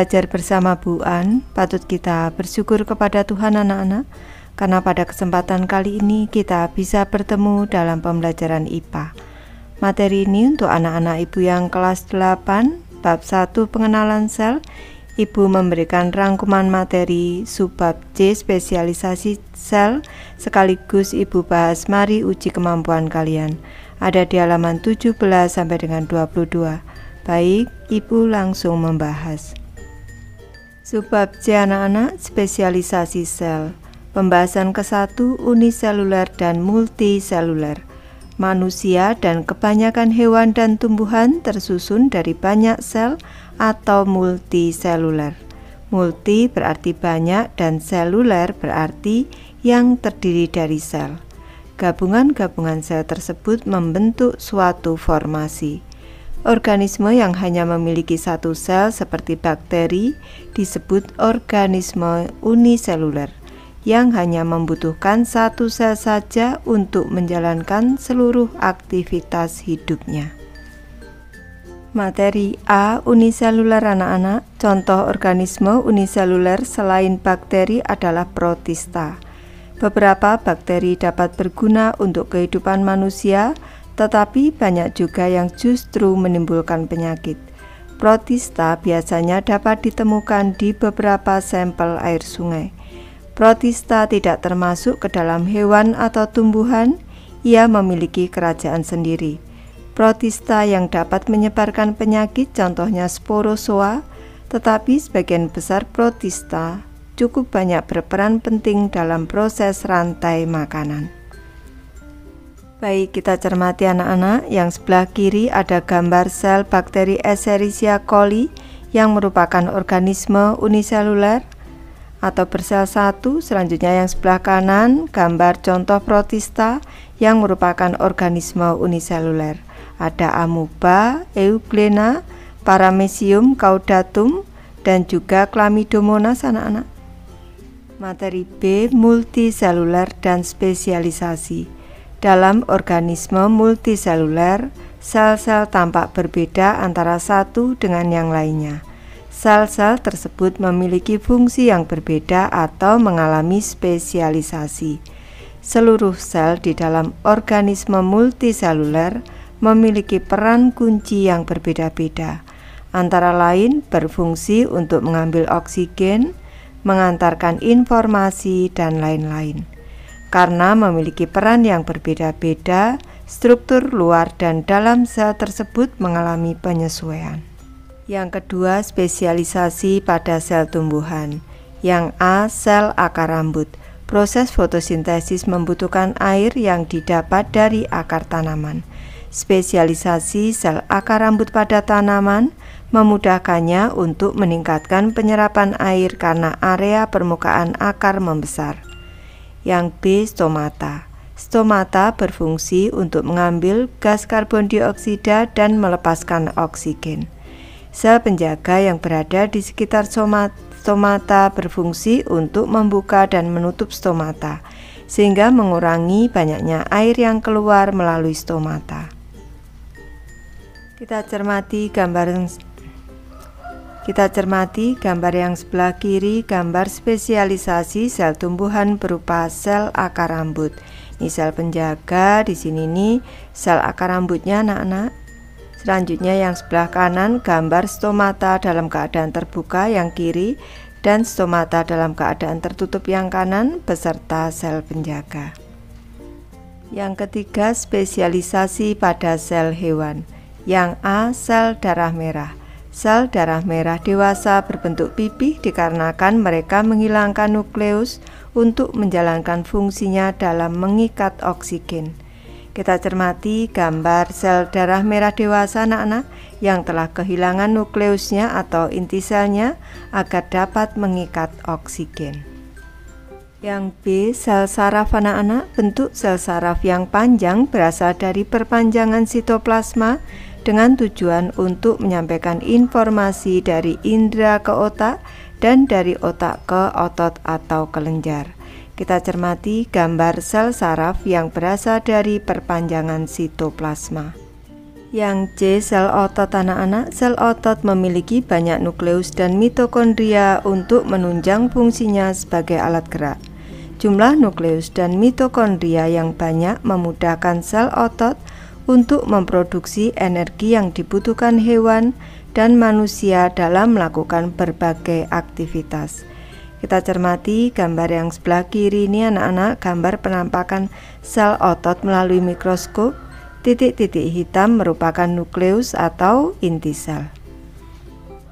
belajar bersama Bu An, patut kita bersyukur kepada Tuhan anak-anak, karena pada kesempatan kali ini kita bisa bertemu dalam pembelajaran IPA. Materi ini untuk anak-anak Ibu yang kelas 8, bab 1 pengenalan sel. Ibu memberikan rangkuman materi subbab C spesialisasi sel, sekaligus Ibu bahas mari uji kemampuan kalian. Ada di halaman 17 sampai dengan 22. Baik, Ibu langsung membahas. Subbab C anak-anak, spesialisasi sel. Pembahasan ke-1, uniseluler dan multiseluler. Manusia dan kebanyakan hewan dan tumbuhan tersusun dari banyak sel atau multiseluler. Multi berarti banyak dan seluler berarti yang terdiri dari sel. Gabungan-gabungan sel tersebut membentuk suatu formasi. Organisme yang hanya memiliki satu sel seperti bakteri disebut organisme uniseluler, yang hanya membutuhkan satu sel saja untuk menjalankan seluruh aktivitas hidupnya. Materi A. Uniseluler anak-anak. Contoh organisme uniseluler selain bakteri adalah protista. Beberapa bakteri dapat berguna untuk kehidupan manusia, tetapi banyak juga yang justru menimbulkan penyakit. Protista biasanya dapat ditemukan di beberapa sampel air sungai. Protista tidak termasuk ke dalam hewan atau tumbuhan, ia memiliki kerajaan sendiri. Protista yang dapat menyebarkan penyakit contohnya sporozoa, tetapi sebagian besar protista cukup banyak berperan penting dalam proses rantai makanan. Baik, kita cermati anak-anak. Yang sebelah kiri ada gambar sel bakteri Escherichia coli yang merupakan organisme uniseluler atau bersel satu. Selanjutnya yang sebelah kanan gambar contoh protista yang merupakan organisme uniseluler. Ada amuba, euglena, paramecium caudatum, dan juga chlamydomonas anak-anak. Materi B. Multiseluler dan spesialisasi. Dalam organisme multiseluler, sel-sel tampak berbeda antara satu dengan yang lainnya. Sel-sel tersebut memiliki fungsi yang berbeda atau mengalami spesialisasi. Seluruh sel di dalam organisme multiseluler memiliki peran kunci yang berbeda-beda, antara lain berfungsi untuk mengambil oksigen, mengantarkan informasi, dan lain-lain. Karena memiliki peran yang berbeda-beda, struktur luar dan dalam sel tersebut mengalami penyesuaian. Yang kedua, spesialisasi pada sel tumbuhan. Yang A. Sel akar rambut. Proses fotosintesis membutuhkan air yang didapat dari akar tanaman. Spesialisasi sel akar rambut pada tanaman memudahkannya untuk meningkatkan penyerapan air karena area permukaan akar membesar. Yang B. Stomata. Stomata berfungsi untuk mengambil gas karbon dioksida dan melepaskan oksigen. Sel penjaga yang berada di sekitar stomata berfungsi untuk membuka dan menutup stomata, sehingga mengurangi banyaknya air yang keluar melalui stomata. Kita cermati gambar yang sebelah kiri, gambar spesialisasi sel tumbuhan berupa sel akar rambut. Ini sel penjaga, di sini nih sel akar rambutnya anak-anak. Selanjutnya yang sebelah kanan gambar stomata dalam keadaan terbuka yang kiri dan stomata dalam keadaan tertutup yang kanan beserta sel penjaga. Yang ketiga, spesialisasi pada sel hewan. Yang A. Sel darah merah. Sel darah merah dewasa berbentuk pipih dikarenakan mereka menghilangkan nukleus untuk menjalankan fungsinya dalam mengikat oksigen. Kita cermati gambar sel darah merah dewasa anak-anak yang telah kehilangan nukleusnya atau inti selnya agar dapat mengikat oksigen. Yang B. Sel saraf anak-anak. Bentuk sel saraf yang panjang berasal dari perpanjangan sitoplasma dengan tujuan untuk menyampaikan informasi dari indera ke otak dan dari otak ke otot atau kelenjar. Kita cermati gambar sel saraf yang berasal dari perpanjangan sitoplasma. Yang C, sel otot anak-anak. Sel otot memiliki banyak nukleus dan mitokondria untuk menunjang fungsinya sebagai alat gerak. Jumlah nukleus dan mitokondria yang banyak memudahkan sel otot untuk memproduksi energi yang dibutuhkan hewan dan manusia dalam melakukan berbagai aktivitas. Kita cermati gambar yang sebelah kiri ini anak-anak, gambar penampakan sel otot melalui mikroskop. Titik-titik hitam merupakan nukleus atau inti sel.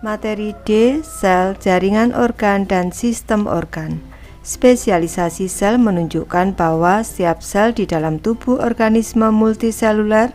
Materi D, sel, jaringan organ, dan sistem organ. Spesialisasi sel menunjukkan bahwa setiap sel di dalam tubuh organisme multiseluler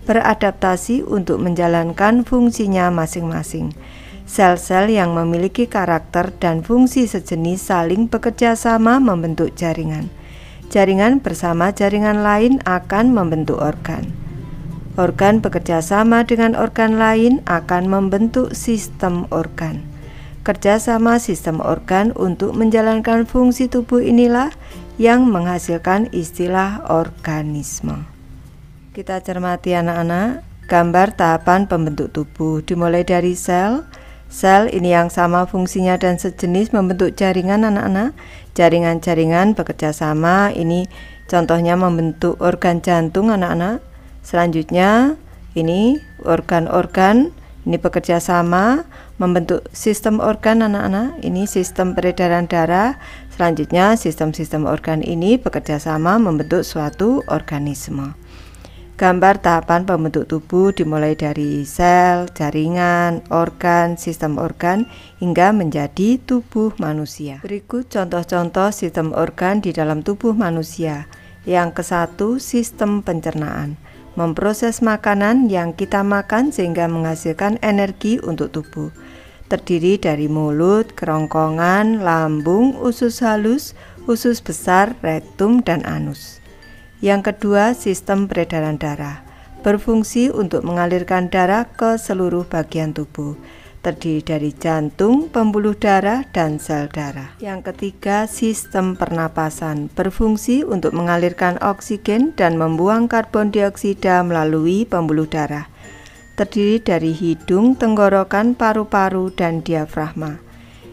beradaptasi untuk menjalankan fungsinya masing-masing. Sel-sel yang memiliki karakter dan fungsi sejenis saling bekerja sama membentuk jaringan. Jaringan bersama jaringan lain akan membentuk organ. Organ bekerja sama dengan organ lain akan membentuk sistem organ. Kerjasama sistem organ untuk menjalankan fungsi tubuh inilah yang menghasilkan istilah organisme. Kita cermati anak-anak, gambar tahapan pembentuk tubuh dimulai dari sel. Sel ini yang sama fungsinya dan sejenis membentuk jaringan anak-anak. Jaringan-jaringan bekerja sama, ini contohnya membentuk organ jantung anak-anak. Selanjutnya ini organ-organ ini bekerja sama membentuk sistem organ anak-anak. Ini sistem peredaran darah. Selanjutnya sistem-sistem organ ini bekerja sama membentuk suatu organisme. Gambar tahapan pembentuk tubuh dimulai dari sel, jaringan, organ, sistem organ hingga menjadi tubuh manusia. Berikut contoh-contoh sistem organ di dalam tubuh manusia. Yang ke-1, sistem pencernaan. Memproses makanan yang kita makan sehingga menghasilkan energi untuk tubuh. Terdiri dari mulut, kerongkongan, lambung, usus halus, usus besar, rektum, dan anus. Yang kedua, sistem peredaran darah. Berfungsi untuk mengalirkan darah ke seluruh bagian tubuh. Terdiri dari jantung, pembuluh darah, dan sel darah. Yang ketiga, sistem pernapasan. Berfungsi untuk mengalirkan oksigen dan membuang karbon dioksida melalui pembuluh darah. Terdiri dari hidung, tenggorokan, paru-paru, dan diafragma.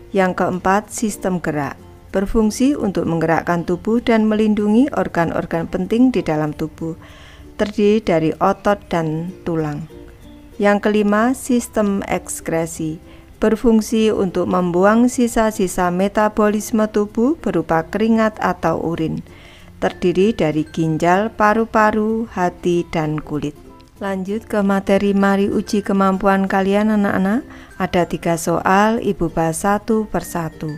Yang keempat, sistem gerak. Berfungsi untuk menggerakkan tubuh dan melindungi organ-organ penting di dalam tubuh. Terdiri dari otot dan tulang. Yang kelima, sistem ekskresi. Berfungsi untuk membuang sisa-sisa metabolisme tubuh berupa keringat atau urin. Terdiri dari ginjal, paru-paru, hati, dan kulit. Lanjut ke materi mari uji kemampuan kalian anak-anak. Ada 3 soal, Ibu bahas satu persatu.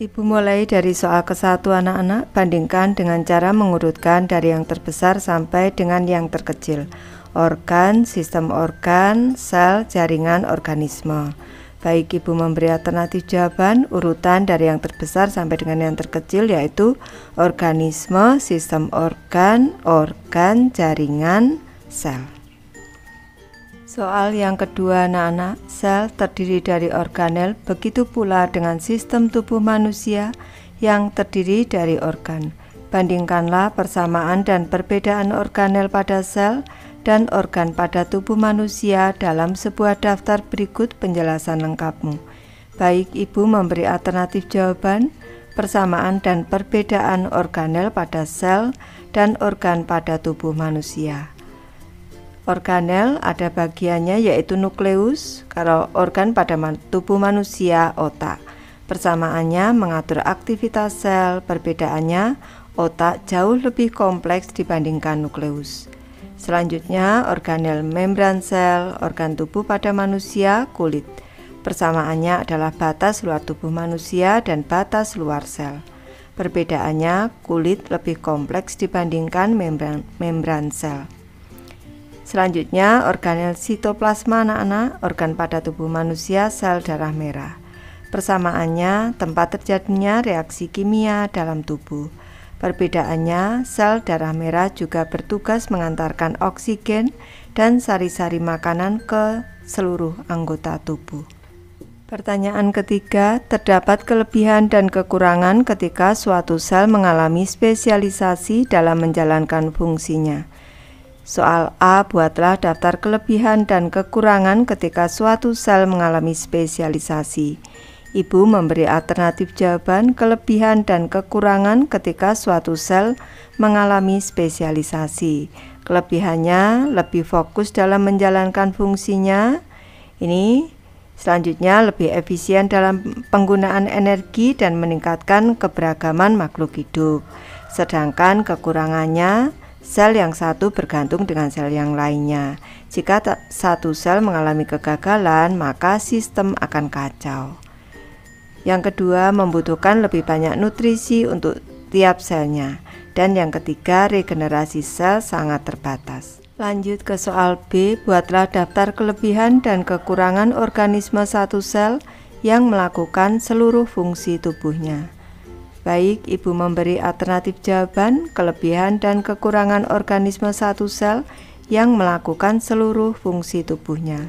Ibu mulai dari soal ke-1 anak-anak, bandingkan dengan cara mengurutkan dari yang terbesar sampai dengan yang terkecil. Organ, sistem organ, sel, jaringan, organisme. Baik, Ibu memberi alternatif jawaban urutan dari yang terbesar sampai dengan yang terkecil, yaitu organisme, sistem organ, organ, jaringan, sel. Soal yang kedua anak-anak, sel terdiri dari organel, begitu pula dengan sistem tubuh manusia yang terdiri dari organ. Bandingkanlah persamaan dan perbedaan organel pada sel dan organ pada tubuh manusia dalam sebuah daftar berikut penjelasan lengkapmu. Baik, Ibu memberi alternatif jawaban, persamaan dan perbedaan organel pada sel dan organ pada tubuh manusia. Organel ada bagiannya yaitu nukleus, kalau organ pada tubuh manusia otak. Persamaannya mengatur aktivitas sel, perbedaannya otak jauh lebih kompleks dibandingkan nukleus. Selanjutnya, organel membran sel, organ tubuh pada manusia, kulit. Persamaannya adalah batas luar tubuh manusia dan batas luar sel. Perbedaannya, kulit lebih kompleks dibandingkan membran sel. Selanjutnya, organel sitoplasma anak-anak, organ pada tubuh manusia, sel darah merah. Persamaannya, tempat terjadinya reaksi kimia dalam tubuh. Perbedaannya, sel darah merah juga bertugas mengantarkan oksigen dan sari-sari makanan ke seluruh anggota tubuh. Pertanyaan ketiga, terdapat kelebihan dan kekurangan ketika suatu sel mengalami spesialisasi dalam menjalankan fungsinya. Soal A, buatlah daftar kelebihan dan kekurangan ketika suatu sel mengalami spesialisasi. Ibu memberi alternatif jawaban kelebihan dan kekurangan ketika suatu sel mengalami spesialisasi. Kelebihannya lebih fokus dalam menjalankan fungsinya. Ini selanjutnya lebih efisien dalam penggunaan energi dan meningkatkan keberagaman makhluk hidup. Sedangkan kekurangannya, sel yang satu bergantung dengan sel yang lainnya. Jika satu sel mengalami kegagalan, maka sistem akan kacau. Yang kedua, membutuhkan lebih banyak nutrisi untuk tiap selnya. Dan yang ketiga, regenerasi sel sangat terbatas. Lanjut ke soal B, buatlah daftar kelebihan dan kekurangan organisme satu sel yang melakukan seluruh fungsi tubuhnya. Baik, Ibu memberi alternatif jawaban kelebihan dan kekurangan organisme satu sel yang melakukan seluruh fungsi tubuhnya.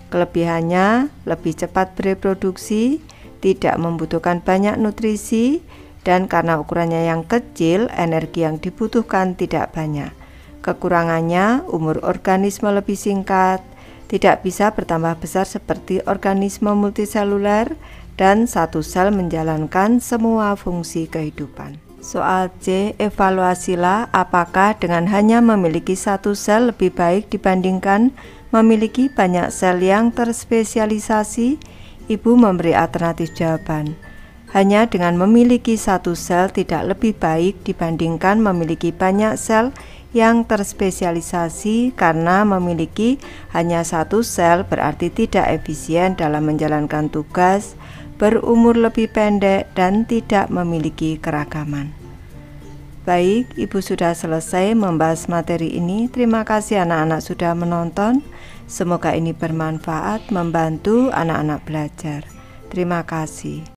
Kelebihannya lebih cepat bereproduksi, tidak membutuhkan banyak nutrisi, dan karena ukurannya yang kecil, energi yang dibutuhkan tidak banyak. Kekurangannya, umur organisme lebih singkat, tidak bisa bertambah besar seperti organisme multiseluler, dan satu sel menjalankan semua fungsi kehidupan. Soal C, evaluasilah apakah dengan hanya memiliki satu sel lebih baik dibandingkan memiliki banyak sel yang terspesialisasi. Ibu memberi alternatif jawaban. Hanya dengan memiliki satu sel tidak lebih baik dibandingkan memiliki banyak sel yang terspesialisasi, karena memiliki hanya satu sel berarti tidak efisien dalam menjalankan tugas, berumur lebih pendek, dan tidak memiliki keragaman. Baik, Ibu sudah selesai membahas materi ini. Terima kasih anak-anak sudah menonton. Semoga ini bermanfaat, membantu anak-anak belajar. Terima kasih.